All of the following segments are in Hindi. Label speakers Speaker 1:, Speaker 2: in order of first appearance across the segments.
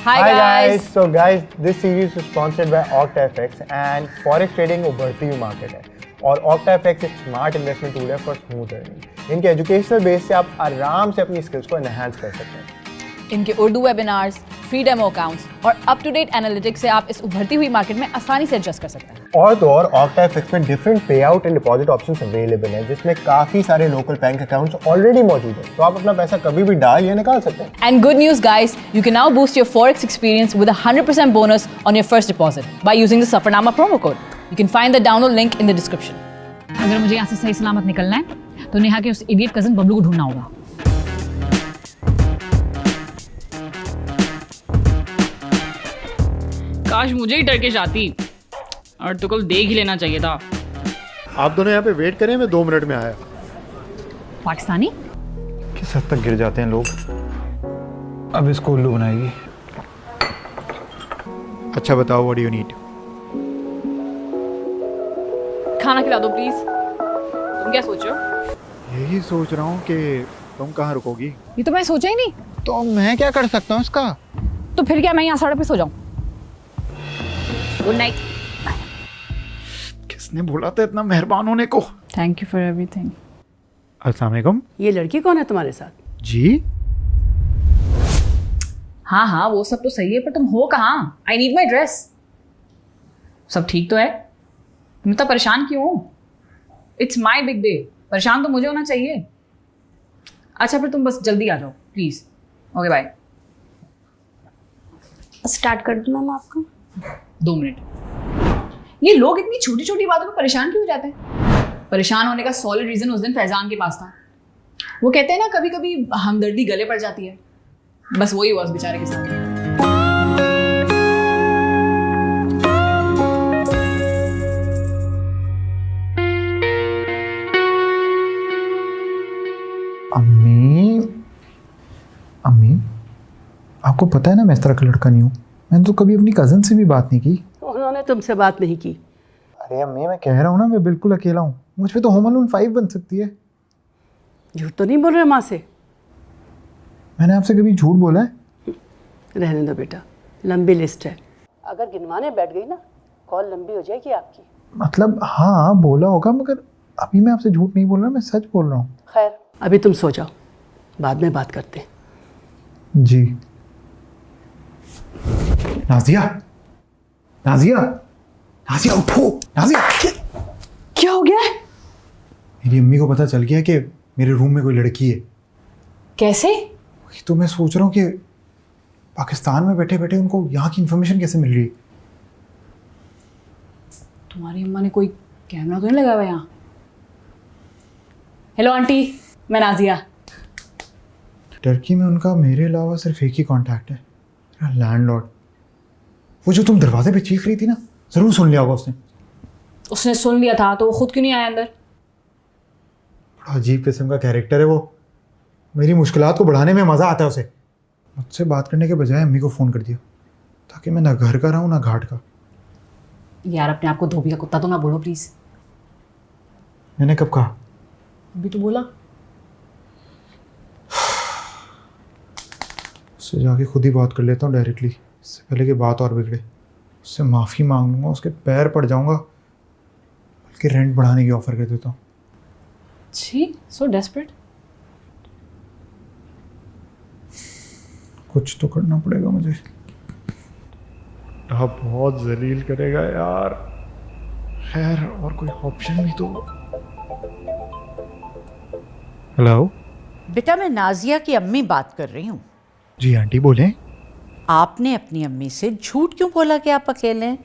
Speaker 1: Hi guys.
Speaker 2: So guys, this series is sponsored by OctaFX and forex trading वो बढ़ती हुई मार्केट है और OctaFX एक स्मार्ट इन्वेस्टमेंट टूल है फॉर स्मूथ अर्निंग। इनके एजुकेशनल बेस से आप आराम से अपनी स्किल्स को एनहांस कर सकते हैं।
Speaker 1: इनके Urdu webinars, free demo accounts और अप टू डेट एनालिटिक्स से आप इस उभरती हुई मार्केट में आसानी से एडजस्ट कर सकते हैं।
Speaker 2: और तो और OctaFX में डिफरेंट पे out and deposit options available हैं जिसमें काफी सारे लोकल बैंक अकाउंट्स ऑलरेडी मौजूद हैं, तो आप अपना पैसा कभी भी डाल या निकाल सकते हैं।
Speaker 1: And good news guys, you can now boost your forex experience with a 100% bonus on your first deposit by using the Safarnama promo code. You can find the download link in the description.
Speaker 3: अगर मुझे यहाँ से सही सलामत निकलना है तो नेहा के उस इडियट कजन बबलू को ढूंढना होगा। काश मुझे ही टर्किश आती और तो कल देख ही लेना चाहिए था।
Speaker 4: आप दोनों यहाँ पे वेट करें, मैं 2 मिनट में आया।
Speaker 3: पाकिस्तानी
Speaker 4: किस हद तक गिर जाते हैं लोग। अब इसको उल्लू बनाएगी। अच्छा बताओ, व्हाट डू यू नीड?
Speaker 1: खाना खिला दो प्लीज। तुम क्या सोच रहे हो?
Speaker 4: यही सोच रहा हूँ कि तुम कहाँ रुकोगी।
Speaker 3: ये तो मैं सोचा ही नहीं।
Speaker 4: तो मैं क्या कर सकता हूँ इसका?
Speaker 3: तो फिर क्या मैं यहाँ सड़क पे सो जाऊँ? Good night.
Speaker 4: किसने बोला था इतना मेहरबान होने को?
Speaker 3: Thank you for everything.
Speaker 4: अस्सलाम वालेकुम।
Speaker 5: ये लड़की कौन है तुम्हारे साथ?
Speaker 4: जी
Speaker 3: हाँ हाँ वो सब तो सही है, पर तुम हो कहाँ? I need my dress. सब ठीक तो है? तुम इतना परेशान क्यों हो? It's my big day. परेशान तो मुझे होना चाहिए। अच्छा फिर तुम बस जल्दी आ जाओ प्लीज। Okay bye.
Speaker 6: स्टार्ट कर दूं मैम आपका?
Speaker 3: 2 मिनट। ये लोग इतनी छोटी छोटी बातों में परेशान क्यों हो जाते हैं? परेशान होने का सॉलिड रीजन उस दिन फैजान के पास था। वो कहते हैं ना कभी कभी हमदर्दी गले पड़ जाती है, बस वही हुआ उस बेचारे के साथ।
Speaker 4: अम्मी, अम्मी आपको पता है ना मैं इस तरह का लड़का नहीं हूँ। मैंने तो कभी अपनी कज़न से भी बात नहीं की।
Speaker 5: उन्होंने तुमसे बात नहीं की?
Speaker 4: अरे अम्मी मैं कह रहा हूँ ना, मैं बिल्कुल अकेला हूँ। मुझ पे तो होम अलोन 5 बन सकती है।
Speaker 5: झूठ तो नहीं बोल रहे माँ से?
Speaker 4: मैंने आपसे कभी झूठ बोला है?
Speaker 5: रहने दो बेटा, लंबी लिस्ट है। अगर गिनवाने बैठ गई ना, कॉल लंबी हो जाएगी आपकी।
Speaker 4: मतलब हाँ बोला होगा, मगर अभी मैं आपसे झूठ नहीं बोल रहा, मैं सच बोल रहा हूँ।
Speaker 5: खैर अभी तुम सो जाओ, बाद में बात करते हैं।
Speaker 4: जी। नाजिया, नाजिया, नाजिया उठो। नाजिया
Speaker 5: क्या हो गया है?
Speaker 4: मेरी अम्मी को पता चल गया कि मेरे रूम में कोई लड़की है।
Speaker 3: कैसे?
Speaker 4: तो मैं सोच रहा हूँ कि पाकिस्तान में बैठे बैठे उनको यहाँ की इंफॉर्मेशन कैसे मिल रही है।
Speaker 3: तुम्हारी अम्मा ने कोई कैमरा तो नहीं लगाया हुआ यहाँ? हेलो आंटी, मैं नाजिया।
Speaker 4: टर्की में उनका मेरे अलावा सिर्फ एक ही कांटेक्ट है, मेरा लैंडलॉर्ड। वो जो तुम दरवाजे पे चीख रही थी ना, जरूर सुन लिया होगा उसने।
Speaker 3: उसने सुन लिया था तो वो खुद क्यों नहीं आया अंदर?
Speaker 4: बड़ा अजीब किस्म का कैरेक्टर है वो। मेरी मुश्किलात को बढ़ाने में मज़ा आता है उसे। मुझसे बात करने के बजाय अम्मी को फ़ोन कर दिया ताकि मैं ना घर का रहूँ ना घाट का।
Speaker 3: यार अपने आप को धोबी का कुत्ता तो ना बोलो प्लीज।
Speaker 4: मैंने कब कहा?
Speaker 3: अभी तो बोला।
Speaker 4: उससे जाके खुद ही बात कर लेता हूँ डायरेक्टली, इससे पहले कि बात और बिगड़े। उससे माफ़ी मांग लूँगा, उसके पैर पड़ जाऊँगा, बल्कि रेंट बढ़ाने की ऑफ़र कर देता हूँ।
Speaker 3: छी, सो डेस्परेट।
Speaker 4: कुछ तो करना पड़ेगा मुझे। आप बहुत जलील करेगा यार। खैर और कोई ऑप्शन भी तो। हेलो।
Speaker 7: बेटा मैं नाजिया की अम्मी बात कर रही हूँ।
Speaker 4: जी आंटी बोलें।
Speaker 7: आपने अपनी अम्मी से झूठ क्यों बोला कि आप अकेले हैं?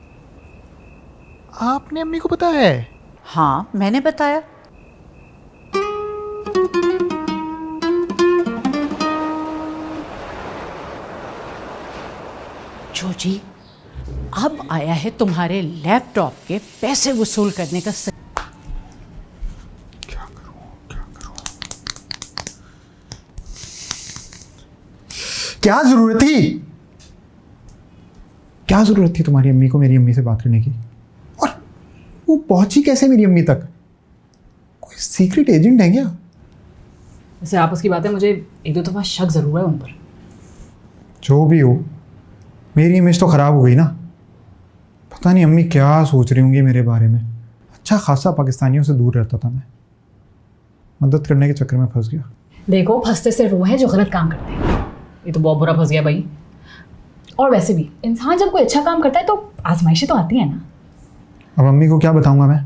Speaker 4: आपने अम्मी को पता है?
Speaker 7: हाँ मैंने बताया। जोजी, अब आया है तुम्हारे लैपटॉप के पैसे वसूल करने का
Speaker 4: क्या करूं? क्या जरूरत थी? क्या जरूरत थी तुम्हारी अम्मी को मेरी अम्मी से बात करने की? और वो पहुंची कैसे मेरी अम्मी तक? कोई सीक्रेट एजेंट है क्या?
Speaker 3: वैसे आपस की बातें, मुझे 1-2 दफ़ा शक ज़रूर है उन पर।
Speaker 4: जो भी हो, मेरी इमेज तो ख़राब हो गई ना। पता नहीं अम्मी क्या सोच रही होंगी मेरे बारे में। अच्छा खासा पाकिस्तानियों से दूर रहता था मैं, मदद करने के चक्कर में फंस गया।
Speaker 3: देखो, फंसते सिर्फ वो है जो गलत काम करते हैं। ये तो बहुत बुरा फंस गया भाई। और वैसे भी इंसान जब कोई अच्छा काम करता है तो आजमाइशें तो आती है ना।
Speaker 4: अब अम्मी को क्या बताऊंगा मैं?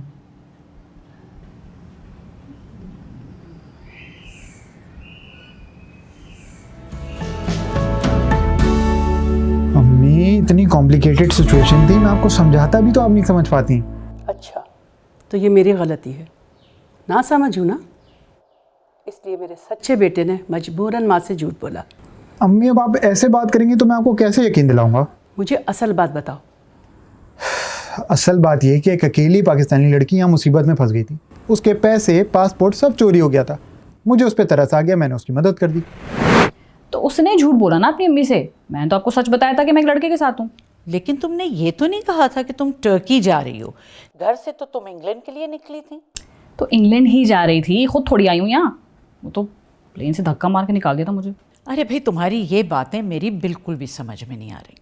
Speaker 4: अम्मी इतनी कॉम्प्लिकेटेड सिचुएशन थी, मैं आपको समझाता भी तो आप नहीं समझ पाती।
Speaker 5: अच्छा, तो ये मेरी गलती है, ना समझूँ ना, इसलिए मेरे सच्चे बेटे ने मजबूरन माँ से झूठ बोला।
Speaker 4: अम्मी अब आप ऐसे बात करेंगी तो मैं आपको कैसे यकीन दिलाऊंगा?
Speaker 5: मुझे असल बात बताओ।
Speaker 4: असल बात यह कि एक अकेली पाकिस्तानी लड़की यहाँ मुसीबत में फंस गई थी। उसके पैसे, पासपोर्ट सब चोरी हो गया था। मुझे उस पर तरस आ गया, मैंने उसकी मदद कर दी।
Speaker 3: तो उसने झूठ बोला ना अपनी अम्मी से। मैंने तो आपको सच बताया था कि मैं एक लड़के के साथ हूँ।
Speaker 7: लेकिन तुमने ये तो नहीं कहा था कि तुम टर्की जा रही हो। घर से तो तुम इंग्लैंड के लिए निकली थी।
Speaker 3: तो इंग्लैंड ही जा रही थी, खुद थोड़ी आई हूँ यहाँ। वो तो प्लेन से धक्का मार के निकाल दिया था मुझे।
Speaker 7: अरे भाई, तुम्हारी ये बातें मेरी बिल्कुल भी समझ में नहीं आ रही।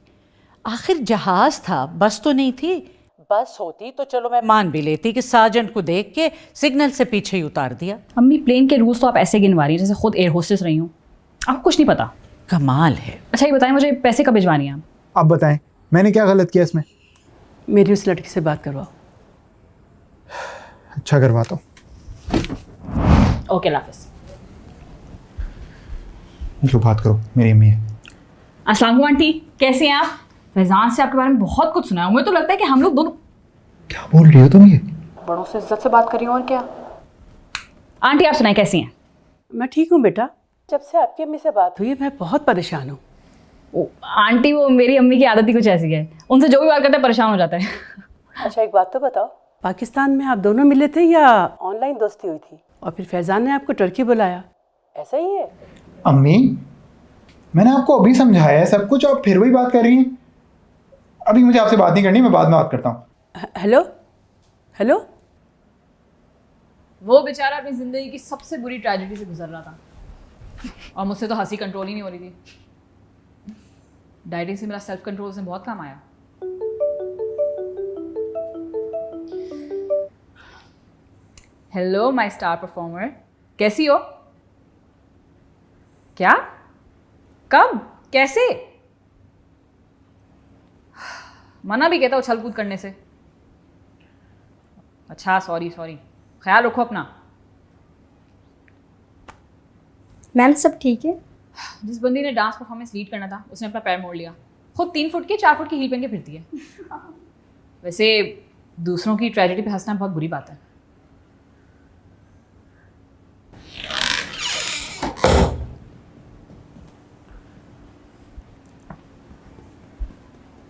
Speaker 7: आखिर जहाज था, बस तो नहीं थी। बस होती तो चलो मैं मान भी लेती कि सार्जेंट को देख के सिग्नल से पीछे ही उतार दिया।
Speaker 3: अम्मी, प्लेन के रूल्स तो आप ऐसे गिनवा रही हैं जैसे खुद एयर होस्टेस रही हूँ। आपको कुछ नहीं पता।
Speaker 7: कमाल है।
Speaker 3: अच्छा, ये बताएं मुझे पैसे कब भिजवानी है आप?
Speaker 4: आप बताएं, मैंने क्या गलत किया इसमें?
Speaker 5: मेरी उस लड़की से बात करवाओ।
Speaker 4: अच्छा करवाता हूँ।
Speaker 3: ओके, लाफिज।
Speaker 4: जो बात करो, मेरी अम्मी है।
Speaker 3: अस्सलाम वालेकुम आंटी, कैसे हैं आप? फैजान से आपके बारे में बहुत कुछ सुना है। मुझे तो लगता है कि हम लोग दोनों।
Speaker 4: क्या बोल रही हो तुम ये?
Speaker 5: बड़ों से इज्जत से बात करी और क्या।
Speaker 3: आंटी, आप सुनाएं, कैसी हैं?
Speaker 5: मैं ठीक हूँ बेटा। जब से आपकी अम्मी से बात हुई मैं बहुत परेशान हूँ।
Speaker 3: ओ, आंटी, वो मेरी अम्मी की आदत ही कुछ ऐसी है। उनसे जो भी बात करते हैं परेशान हो जाता है।
Speaker 5: अच्छा, एक बात तो बताओ, पाकिस्तान में आप दोनों मिले थे या ऑनलाइन दोस्ती हुई थी? और फिर फैजान ने आपको टर्की बुलाया, ऐसा ही है?
Speaker 4: अम्मी, मैंने आपको अभी समझाया है सब कुछ, आप फिर वही बात कर रही हैं। अभी मुझे आपसे बात नहीं करनी, मैं बाद में बात करता हूँ।
Speaker 5: Hello hello.
Speaker 3: वो बेचारा अपनी जिंदगी की सबसे बुरी ट्रेजेडी से गुजर रहा था और मुझसे तो हंसी कंट्रोल ही नहीं हो रही थी। डाइटिंग से मेरा सेल्फ कंट्रोल से बहुत काम आया। हेलो माय स्टार परफॉर्मर, कैसी हो? क्या? कब? कैसे? मना भी कहता उछल कूद करने से। अच्छा, सॉरी, ख्याल रखो अपना।
Speaker 6: मैम सब ठीक है?
Speaker 3: जिस बंदी ने डांस परफॉर्मेंस लीड करना था उसने अपना पैर मोड़ लिया। खुद 3 फुट की 4 फुट की हील पहन के फिरती है। वैसे दूसरों की ट्रेजेडी पे हंसना बहुत बुरी बात है।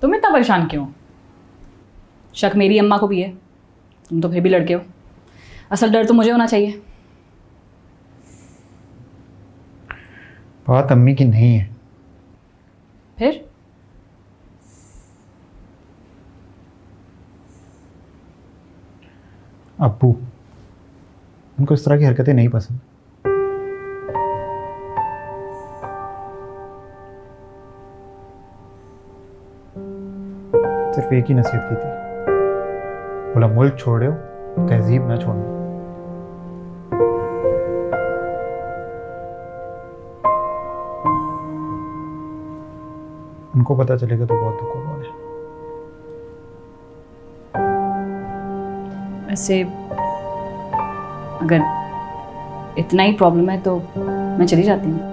Speaker 3: तुम इतना परेशान क्यों? शक मेरी अम्मा को भी है, तुम तो फिर भी लड़के हो। असल डर तो मुझे होना चाहिए।
Speaker 4: बात अम्मी की नहीं है।
Speaker 3: फिर?
Speaker 4: अब्बू, उनको इस तरह की हरकतें नहीं पसंद। सिर्फ एक ही नसीहत की थी, बोला मुल्क छोड़ो, तहजीब ना छोड़ना। उनको पता चलेगा तो बहुत दुख होगा उन्हें।
Speaker 3: वैसे अगर इतना ही प्रॉब्लम है तो मैं चली जाती हूँ।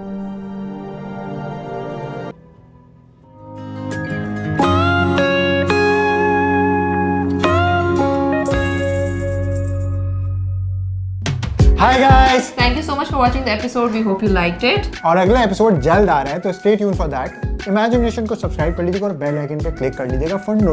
Speaker 2: Hi guys,
Speaker 8: Thank you so much for watching the episode. We hope you liked it.
Speaker 2: और अगला एपिसोड जल्द आ रहा है तो stay tune for that. Imagination को सब्सक्राइब कर लीजिएगा और बेल आइकन पे क्लिक कर लीजिएगा फॉर नोटिफिकेशन।